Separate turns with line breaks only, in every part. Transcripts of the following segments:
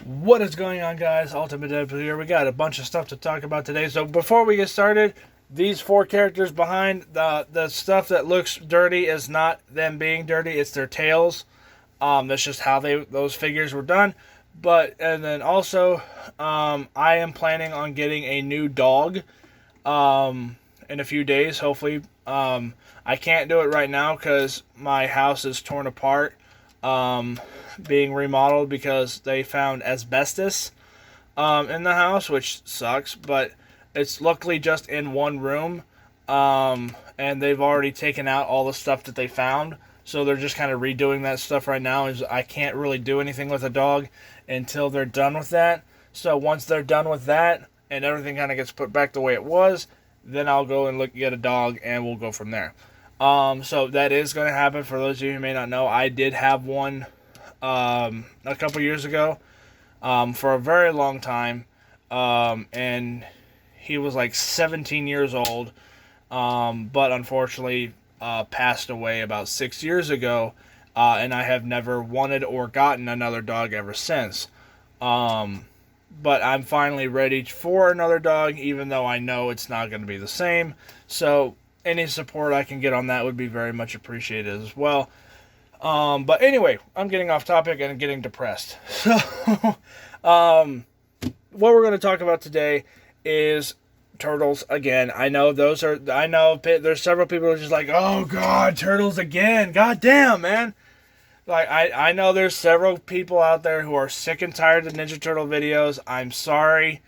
What is going on, guys? Ultimate Deadpool here. We got a bunch of stuff to talk about today. So before we get started, these four characters behind the stuff that looks dirty is not them being dirty; it's their tails. That's just how those figures were done. And then also, I am planning on getting a new dog in a few days. Hopefully, I can't do it right now because my house is torn apart. Being remodeled because they found asbestos in the house, which sucks, but it's luckily just in one room, and they've already taken out all the stuff that they found, so they're just kind of redoing that stuff right now. I can't really do anything with a dog until they're done with that. So once they're done with that and everything kind of gets put back the way it was, then I'll go and get a dog and we'll go from there. So that is going to happen. For those of you who may not know, I did have one a couple years ago for a very long time, and he was like 17 years old, but unfortunately passed away about 6 years ago, and I have never wanted or gotten another dog ever since. But I'm finally ready for another dog, even though I know it's not going to be the same. So any support I can get on that would be very much appreciated as well. But anyway, I'm getting off topic and getting depressed. So, what we're going to talk about today is turtles again. I know there's several people who are just like, oh God, turtles again. God damn, man. Like, I know there's several people out there who are sick and tired of Ninja Turtle videos. I'm sorry.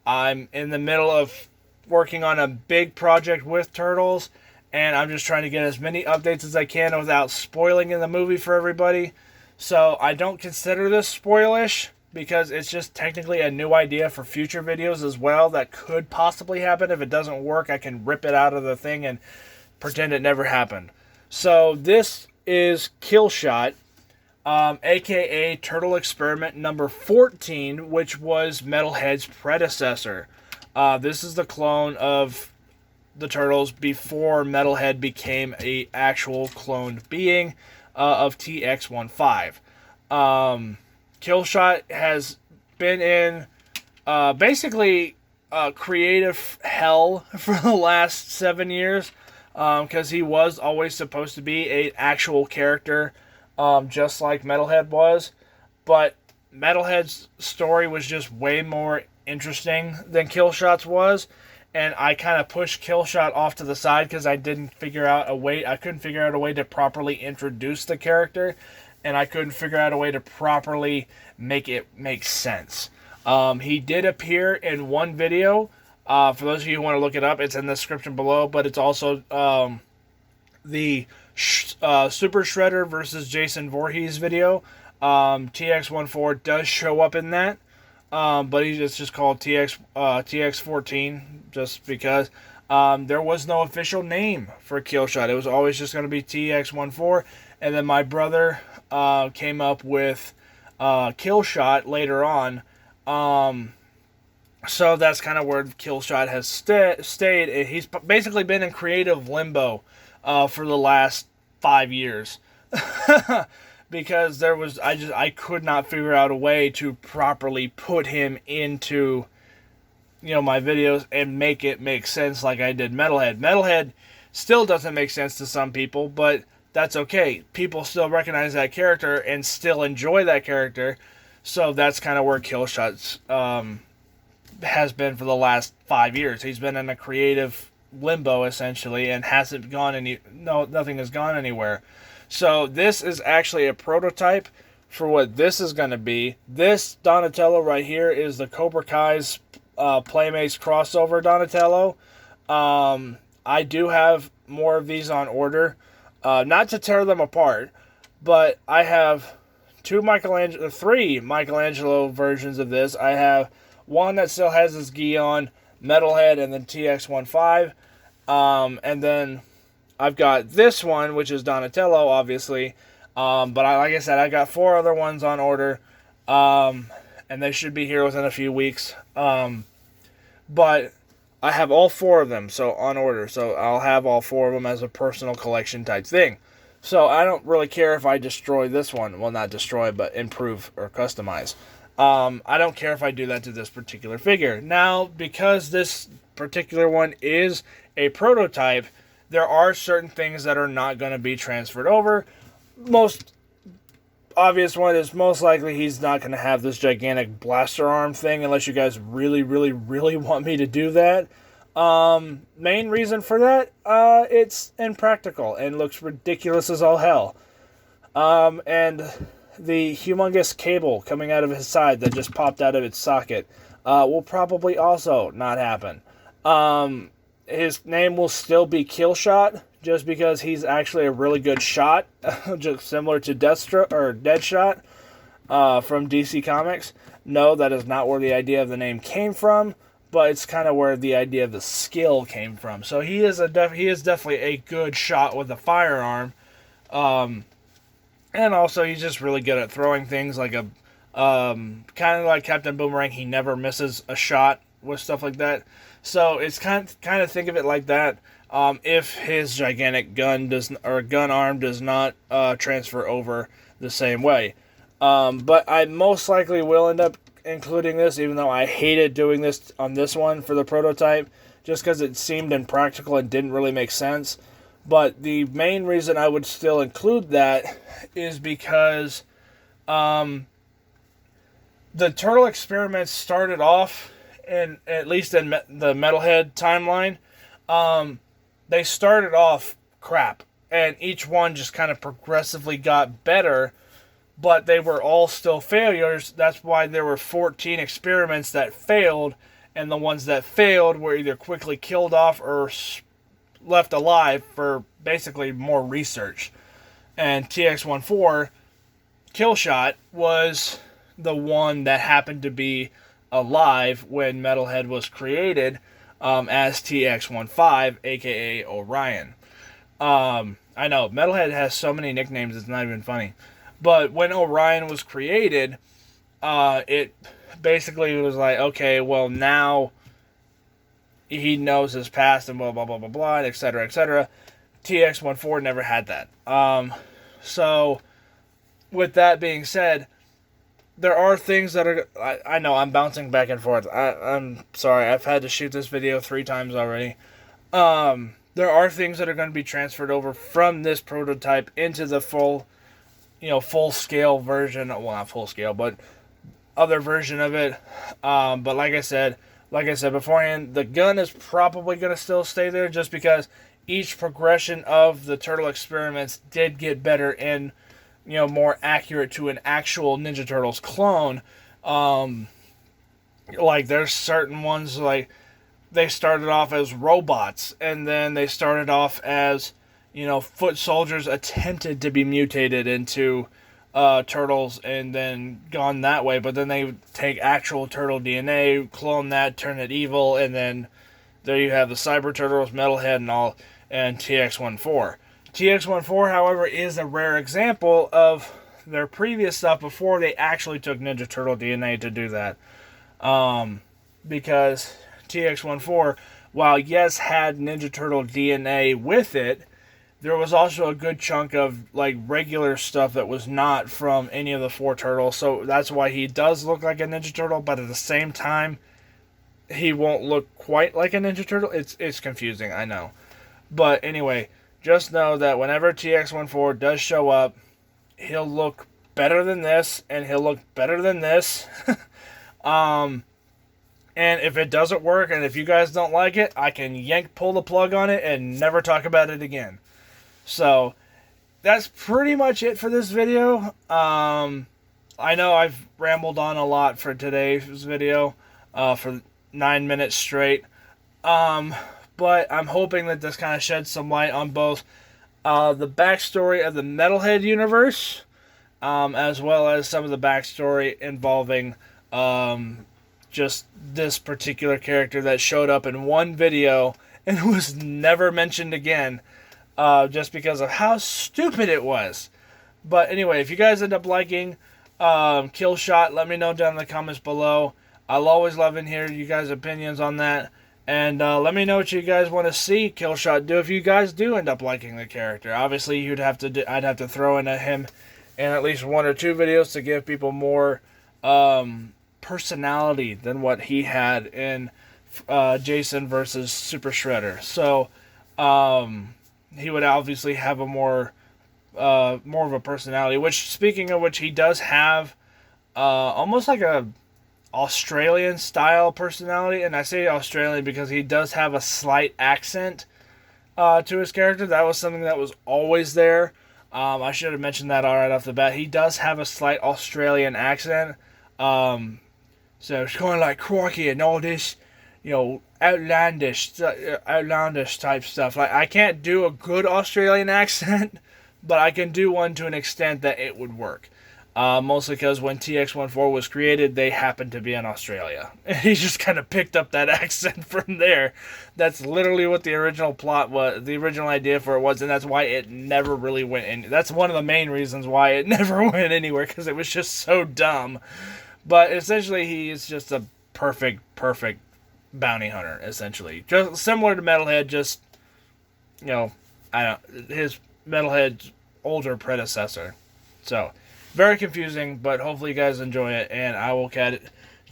I'm in the middle of working on a big project with turtles, and I'm just trying to get as many updates as I can without spoiling in the movie for everybody. So I don't consider this spoilish, because it's just technically a new idea for future videos as well that could possibly happen. If it doesn't work, I can rip it out of the thing and pretend it never happened. So this is Killshot, aka Turtle Experiment number 14, which was Metalhead's predecessor. This is the clone of the Turtles before Metalhead became a actual cloned being of TX-15. Killshot has been in basically creative hell for the last 7 years, because he was always supposed to be an actual character, just like Metalhead was, but Metalhead's story was just way more interesting than Killshot's was, and I kind of pushed Killshot off to the side because I couldn't figure out a way to properly introduce the character, and I couldn't figure out a way to properly make it make sense. He did appear in one video. For those of you who want to look it up, it's in the description below, but it's also the Super Shredder versus Jason Voorhees video. TX-14 does show up in that, but it's just called TX-14 just because there was no official name for Killshot. It was always just going to be TX-14, and then my brother came up with Killshot later on. So that's kind of where Killshot has stayed. He's basically been in creative limbo for the last 5 years. Because I could not figure out a way to properly put him into, my videos and make it make sense like I did Metalhead. Metalhead still doesn't make sense to some people, but that's okay. People still recognize that character and still enjoy that character. So that's kind of where Killshot has been for the last 5 years. He's been in a creative limbo essentially, and nothing has gone anywhere. So this is actually a prototype for what this is going to be. This Donatello right here is the Cobra Kai's Playmates crossover Donatello. I do have more of these on order, not to tear them apart, but I have three Michelangelo versions of this. I have one that still has his gi on, Metalhead, and then TX-15, and then I've got this one, which is Donatello, obviously. But like I said, I got 4 other ones on order. And they should be here within a few weeks. But I have all 4 of them on order. So I'll have all 4 of them as a personal collection type thing. So I don't really care if I destroy this one. Well, not destroy, but improve or customize. I don't care if I do that to this particular figure. Now, because this particular one is a prototype, there are certain things that are not going to be transferred over. Most obvious one is most likely he's not going to have this gigantic blaster arm thing unless you guys really, really, really want me to do that. Main reason for that, it's impractical and looks ridiculous as all hell. And the humongous cable coming out of his side that just popped out of its socket will probably also not happen. His name will still be Killshot, just because he's actually a really good shot, just similar to Deathstroke or Deadshot from DC Comics. No, that is not where the idea of the name came from, but it's kind of where the idea of the skill came from. So he is definitely a good shot with a firearm, and also he's just really good at throwing things like a kind of like Captain Boomerang. He never misses a shot with stuff like that. So it's kind of think of it like that. If his gigantic gun arm does not transfer over the same way. But I most likely will end up including this, even though I hated doing this on this one for the prototype, just because it seemed impractical and didn't really make sense. But the main reason I would still include that is because the turtle experiments started off, at least in the Metalhead timeline, they started off crap, and each one just kind of progressively got better, but they were all still failures. That's why there were 14 experiments that failed, and the ones that failed were either quickly killed off or left alive for basically more research. And TX-14 Killshot was the one that happened to be alive when Metalhead was created, as TX-15, aka Orion. I know, Metalhead has so many nicknames, it's not even funny. But when Orion was created, it basically was like, okay, well, now he knows his past and blah, blah, blah, blah, blah, et cetera, et cetera. TX-14 never had that. So, with that being said, there are things that are... I know, I'm bouncing back and forth. I'm sorry, I've had to shoot this video 3 times already. There are things that are going to be transferred over from this prototype into the full-scale version. Well, not full-scale, but other version of it. But like I said beforehand, the gun is probably going to still stay there just because each progression of the turtle experiments did get better and more accurate to an actual Ninja Turtles clone. Like there's certain ones, like they started off as robots, and then they started off as foot soldiers attempted to be mutated into turtles and then gone that way, but then they would take actual turtle DNA, clone that, turn it evil, and then there you have the Cyber Turtles, Metalhead, and all, and TX-14. TX-14, however, is a rare example of their previous stuff before they actually took Ninja Turtle DNA to do that. Because TX-14, while yes, had Ninja Turtle DNA with it, there was also a good chunk of like regular stuff that was not from any of the 4 turtles. So that's why he does look like a Ninja Turtle, but at the same time, he won't look quite like a Ninja Turtle. It's confusing, I know. But anyway, just know that whenever TX-14 does show up, he'll look better than this, and he'll look better than this. And if it doesn't work, and if you guys don't like it, I can pull the plug on it and never talk about it again. So, that's pretty much it for this video. I know I've rambled on a lot for today's video, for 9 minutes straight. But I'm hoping that this kind of sheds some light on both the backstory of the Metalhead universe, as well as some of the backstory involving just this particular character that showed up in one video and was never mentioned again, just because of how stupid it was. But anyway, if you guys end up liking Killshot, let me know down in the comments below. I'll always love in here you guys' opinions on that. And let me know what you guys want to see Killshot do if you guys do end up liking the character. Obviously, I'd have to throw in him in at least 1 or 2 videos to give people more personality than what he had in Jason versus Super Shredder. So he would obviously have a more of a personality. Which, speaking of which, he does have almost like a Australian style personality, and I say Australian because he does have a slight accent to his character. That was something that was always there. I should have mentioned that all right off the bat. He does have a slight Australian accent. So it's kind of like Crocky and all this, outlandish type stuff. Like, I can't do a good Australian accent, but I can do one to an extent that it would work. Mostly because when TX14 was created, they happened to be in Australia. And he just kind of picked up that accent from there. That's literally what the original plot was, the original idea for it was, and that's why it never really went in. That's one of the main reasons why it never went anywhere, because it was just so dumb. But essentially, he is just a perfect bounty hunter, essentially. Just similar to Metalhead, just, his Metalhead's older predecessor. So, very confusing, but hopefully you guys enjoy it, and I will catch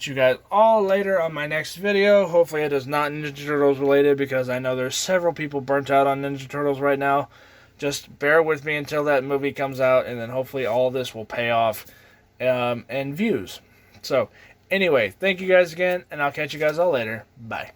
you guys all later on my next video. Hopefully it is not Ninja Turtles related, because I know there's several people burnt out on Ninja Turtles right now. Just bear with me until that movie comes out, and then hopefully all this will pay off in views. So, anyway, thank you guys again, and I'll catch you guys all later. Bye.